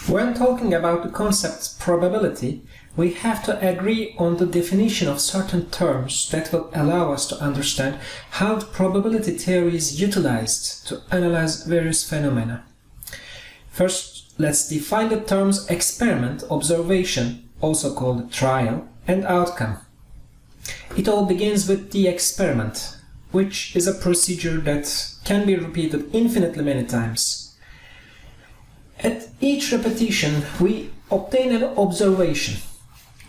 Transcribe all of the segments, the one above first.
When talking about the concept probability, we have to agree on the definition of certain terms that will allow us to understand how the probability theory is utilized to analyze various phenomena. First, let's define the terms experiment, observation, also called trial, and outcome. It all begins with the experiment, which is a procedure that can be repeated infinitely many times. At each repetition, we obtain an observation.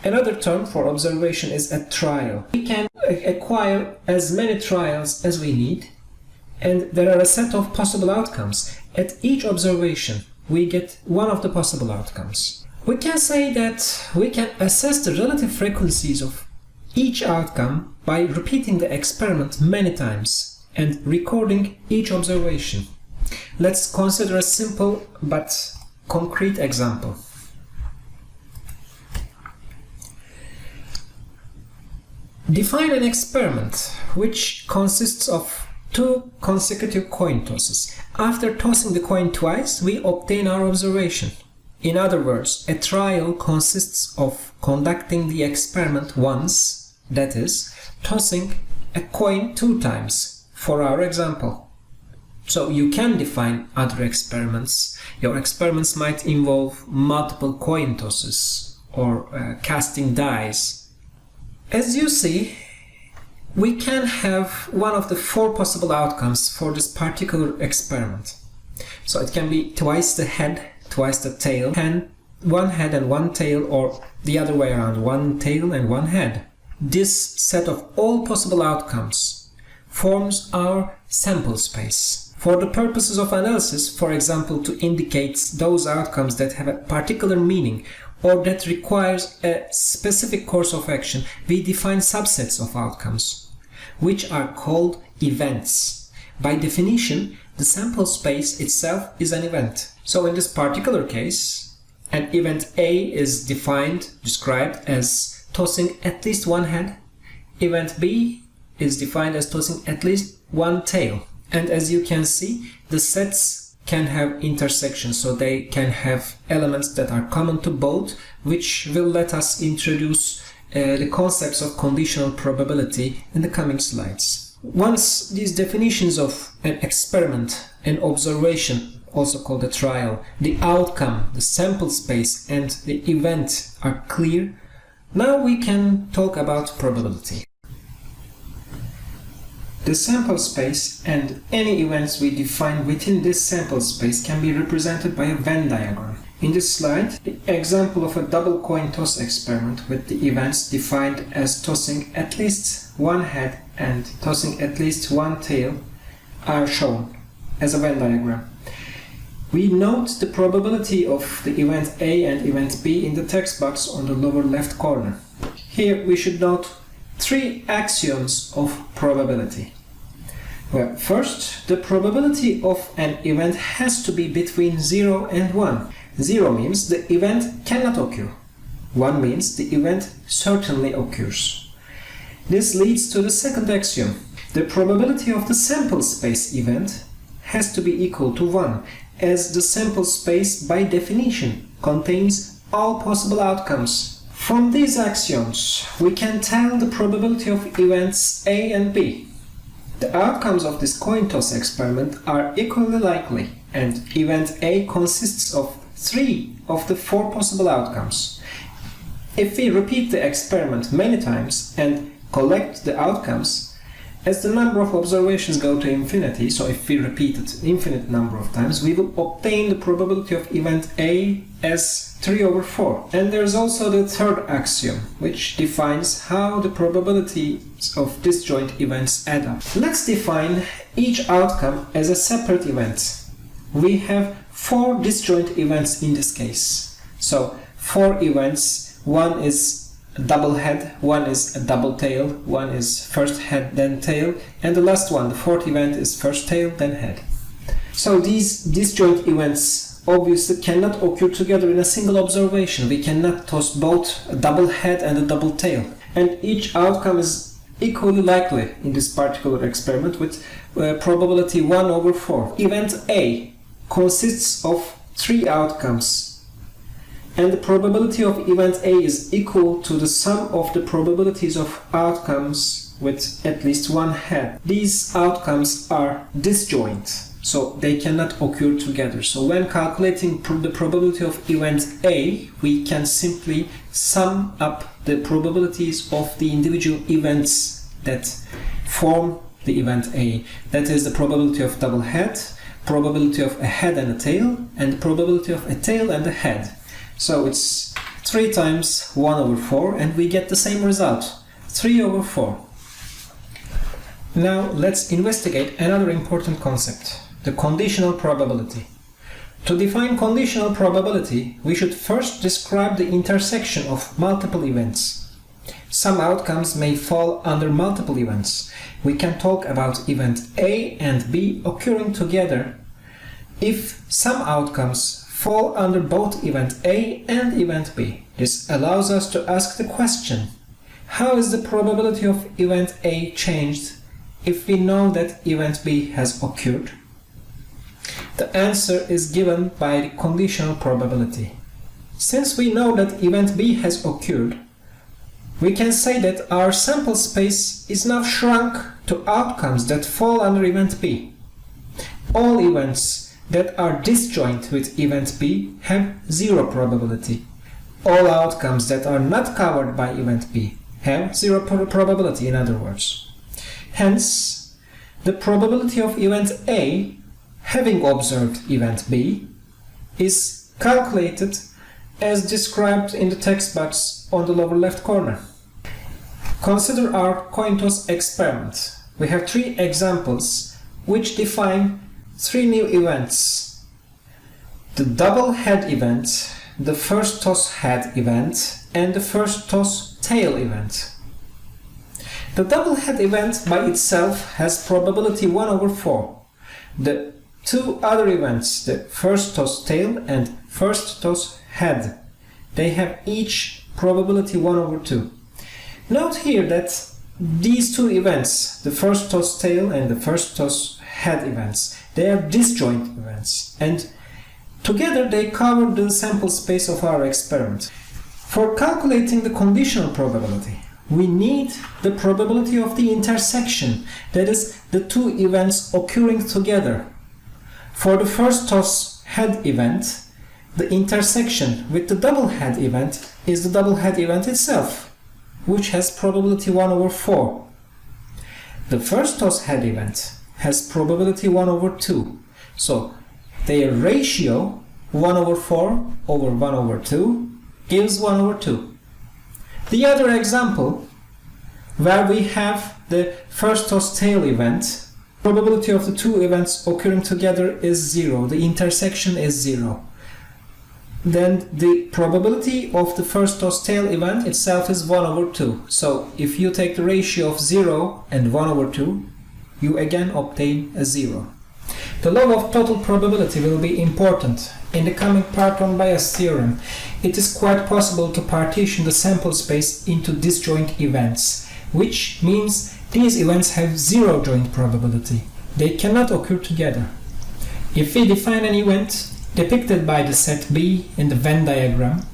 Another term for observation is a trial. We can acquire as many trials as we need, and there are a set of possible outcomes. At each observation, we get one of the possible outcomes. We can say that we can assess the relative frequencies of each outcome by repeating the experiment many times and recording each observation. Let's consider a simple but concrete example. Define an experiment which consists of 2 consecutive coin tosses. After tossing the coin twice, we obtain our observation. In other words, a trial consists of conducting the experiment once, that is, tossing a coin 2 times, for our example. So you can define other experiments. Your experiments might involve multiple coin tosses or casting dice. As you see, we can have one of the 4 possible outcomes for this particular experiment. So it can be twice the head, twice the tail, and 1 head and 1 tail, or the other way around, 1 tail and 1 head. This set of all possible outcomes forms our sample space. For the purposes of analysis, for example, to indicate those outcomes that have a particular meaning or that requires a specific course of action, we define subsets of outcomes, which are called events. By definition, the sample space itself is an event. So in this particular case, an event A is described as tossing at least 1 head. Event B is defined as tossing at least 1 tail. And as you can see, the sets can have intersections, so they can have elements that are common to both, which will let us introduce the concepts of conditional probability in the coming slides. Once these definitions of an experiment, an observation, also called a trial, the outcome, the sample space, and the event are clear, now we can talk about probability. The sample space and any events we define within this sample space can be represented by a Venn diagram. In this slide, the example of a double coin toss experiment with the events defined as tossing at least 1 head and tossing at least 1 tail are shown as a Venn diagram. We note the probability of the event A and event B in the text box on the lower left corner. Here we should note 3 axioms of probability. Well, first, the probability of an event has to be between 0 and 1. 0 means the event cannot occur. 1 means the event certainly occurs. This leads to the second axiom. The probability of the sample space event has to be equal to 1, as the sample space by definition contains all possible outcomes. From these axioms, we can tell the probability of events A and B. The outcomes of this coin toss experiment are equally likely, and event A consists of 3 of the 4 possible outcomes. If we repeat the experiment many times and collect the outcomes, as the number of observations go to infinity, so if we repeat it infinite number of times, we will obtain the probability of event A as 3 over 4. And there's also the third axiom, which defines how the probabilities of disjoint events add up. Let's define each outcome as a separate event. We have 4 disjoint events in this case. So 4 events, 1 is a double head, 1 is a double tail, 1 is first head then tail, and the last one, the 4th event, is first tail then head. So these disjoint events obviously cannot occur together in a single observation. We cannot toss both a double head and a double tail. And each outcome is equally likely in this particular experiment with probability 1 over 4. Event A consists of 3 outcomes and the probability of event A is equal to the sum of the probabilities of outcomes with at least one head. These outcomes are disjoint, so they cannot occur together. So when calculating the probability of event A, we can simply sum up the probabilities of the individual events that form the event A. That is the probability of double head, probability of a head and a tail, and the probability of a tail and a head. So it's 3 times 1 over 4, and we get the same result, 3 over 4. Now let's investigate another important concept, the conditional probability. To define conditional probability, we should first describe the intersection of multiple events. Some outcomes may fall under multiple events. We can talk about event A and B occurring together if some outcomes fall under both event A and event B. This allows us to ask the question, how is the probability of event A changed if we know that event B has occurred? The answer is given by the conditional probability. Since we know that event B has occurred, we can say that our sample space is now shrunk to outcomes that fall under event B. All events that are disjoint with event B have 0 probability. All outcomes that are not covered by event B have 0 probability, in other words. Hence, the probability of event A having observed event B is calculated as described in the text box on the lower left corner. Consider our coin toss experiment. We have 3 examples which define 3 new events: the double head event, the first toss head event, and the first toss tail event. The double head event by itself has probability 1 over 4. The 2 other events, the first toss tail and first toss head, they have each probability 1 over 2. Note here that these 2 events, the first toss tail and the first toss head events, they are disjoint events, and together they cover the sample space of our experiment. For calculating the conditional probability, we need the probability of the intersection, that is, the 2 events occurring together. For the first toss head event, the intersection with the double head event is the double head event itself, which has probability 1 over 4. The first toss head event has probability 1 over 2. So their ratio 1 over 4 over 1 over 2 gives 1 over 2. The other example, where we have the first toss tail event, probability of the 2 events occurring together is 0. The intersection is 0. Then the probability of the first toss tail event itself is 1 over 2. So if you take the ratio of 0 and 1 over 2, you again obtain a 0. The law of total probability will be important in the coming part on Bayes theorem. It is quite possible to partition the sample space into disjoint events, which means these events have 0 joint probability. They cannot occur together. If we define an event depicted by the set B in the Venn diagram,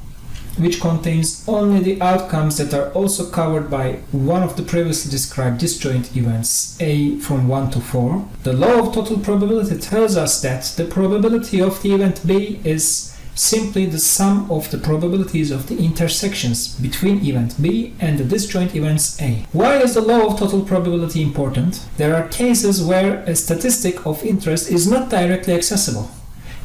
which contains only the outcomes that are also covered by one of the previously described disjoint events, A from 1 to 4, the law of total probability tells us that the probability of the event B is simply the sum of the probabilities of the intersections between event B and the disjoint events A. Why is the law of total probability important? There are cases where a statistic of interest is not directly accessible,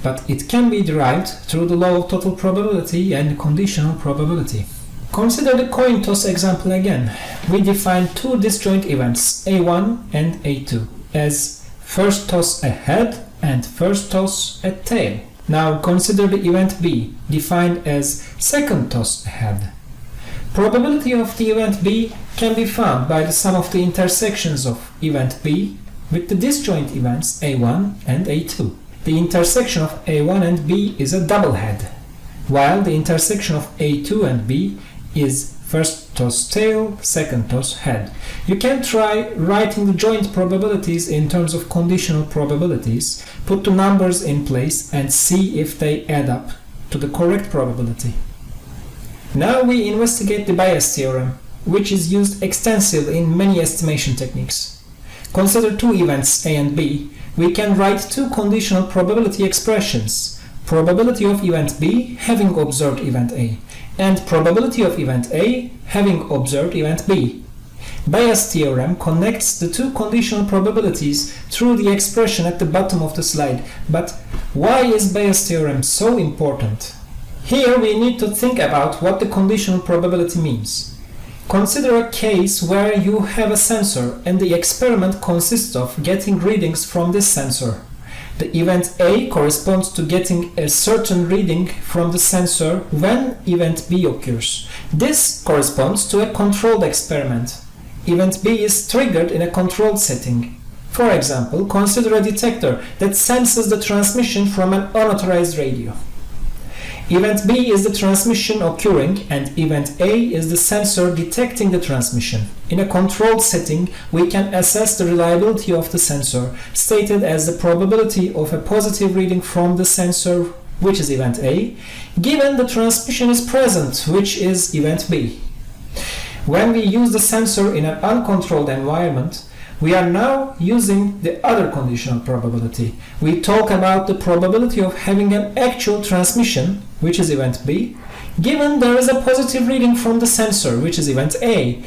but it can be derived through the law of total probability and conditional probability. Consider the coin toss example again. We define 2 disjoint events, A1 and A2, as first toss a head and first toss a tail. Now consider the event B, defined as second toss a head. Probability of the event B can be found by the sum of the intersections of event B with the disjoint events A1 and A2. The intersection of A1 and B is a double head, while the intersection of A2 and B is first toss tail, second toss head. You can try writing the joint probabilities in terms of conditional probabilities, put the numbers in place and see if they add up to the correct probability. Now we investigate the Bayes theorem, which is used extensively in many estimation techniques. Consider two events A and B. We can write two conditional probability expressions: probability of event B having observed event A and probability of event A having observed event B. Bayes theorem connects the two conditional probabilities through the expression at the bottom of the slide. But why is Bayes theorem so important? Here we need to think about what the conditional probability means. Consider a case where you have a sensor and the experiment consists of getting readings from this sensor. The event A corresponds to getting a certain reading from the sensor when event B occurs. This corresponds to a controlled experiment. Event B is triggered in a controlled setting. For example, consider a detector that senses the transmission from an unauthorized radio. Event B is the transmission occurring and event A is the sensor detecting the transmission. In a controlled setting, we can assess the reliability of the sensor, stated as the probability of a positive reading from the sensor, which is event A, given the transmission is present, which is event B. When we use the sensor in an uncontrolled environment, we are now using the other conditional probability. We talk about the probability of having an actual transmission, which is event B, given there is a positive reading from the sensor, which is event A.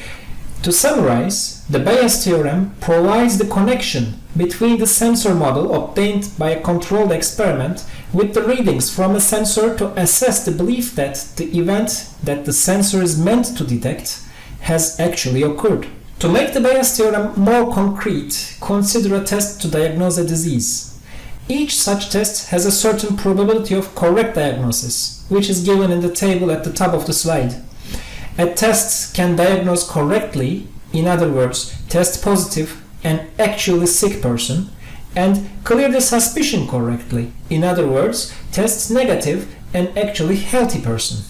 To summarize, the Bayes theorem provides the connection between the sensor model obtained by a controlled experiment with the readings from a sensor to assess the belief that the event that the sensor is meant to detect has actually occurred. To make the Bayes theorem more concrete, consider a test to diagnose a disease. Each such test has a certain probability of correct diagnosis, which is given in the table at the top of the slide. A test can diagnose correctly, in other words, test positive, an actually sick person, and clear the suspicion correctly, in other words, test negative, an actually healthy person.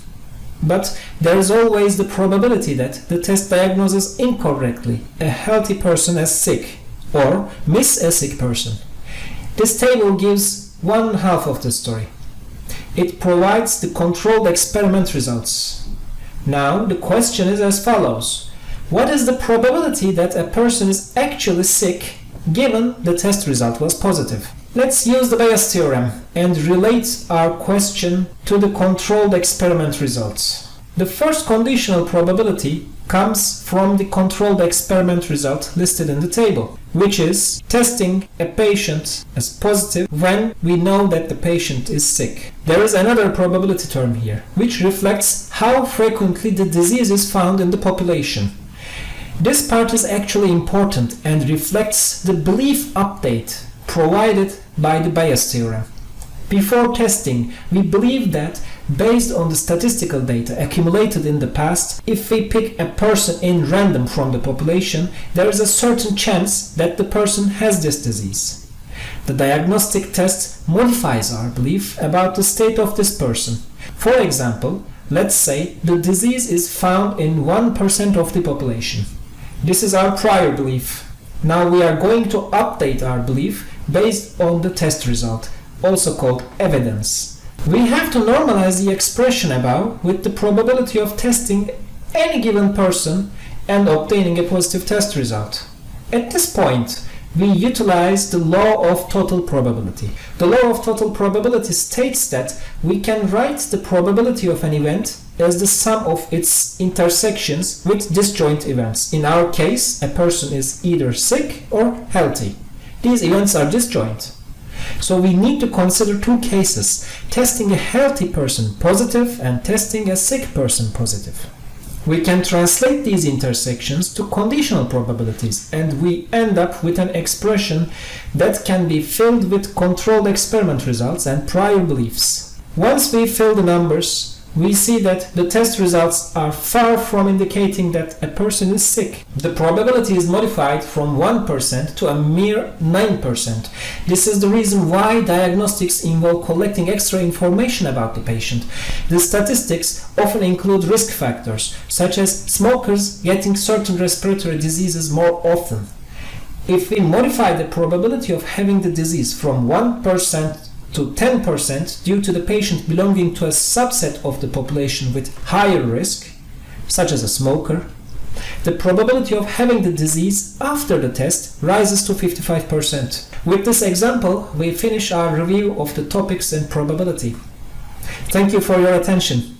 But there is always the probability that the test diagnoses incorrectly a healthy person as sick, or miss a sick person. This table gives one half of the story. It provides the controlled experiment results. Now the question is as follows: what is the probability that a person is actually sick given the test result was positive? Let's use the Bayes theorem and relate our question to the controlled experiment results. The first conditional probability comes from the controlled experiment result listed in the table, which is testing a patient as positive when we know that the patient is sick. There is another probability term here, which reflects how frequently the disease is found in the population. This part is actually important and reflects the belief update provided by the Bayes theorem. Before testing, we believe that, based on the statistical data accumulated in the past, if we pick a person in random from the population, there is a certain chance that the person has this disease. The diagnostic test modifies our belief about the state of this person. For example, let's say the disease is found in 1% of the population. This is our prior belief. Now we are going to update our belief based on the test result, also called evidence. We have to normalize the expression above with the probability of testing any given person and obtaining a positive test result. At this point, we utilize the law of total probability. The law of total probability states that we can write the probability of an event as the sum of its intersections with disjoint events. In our case, a person is either sick or healthy. These events are disjoint. So we need to consider two cases: testing a healthy person positive and testing a sick person positive. We can translate these intersections to conditional probabilities, and we end up with an expression that can be filled with controlled experiment results and prior beliefs. Once we fill the numbers, we see that the test results are far from indicating that a person is sick. The probability is modified from 1% to a mere 9%. This is the reason why diagnostics involve collecting extra information about the patient. The statistics often include risk factors, such as smokers getting certain respiratory diseases more often. If we modify the probability of having the disease from 1% to 10% due to the patient belonging to a subset of the population with higher risk, such as a smoker, the probability of having the disease after the test rises to 55%. With this example, we finish our review of the topics in probability. Thank you for your attention.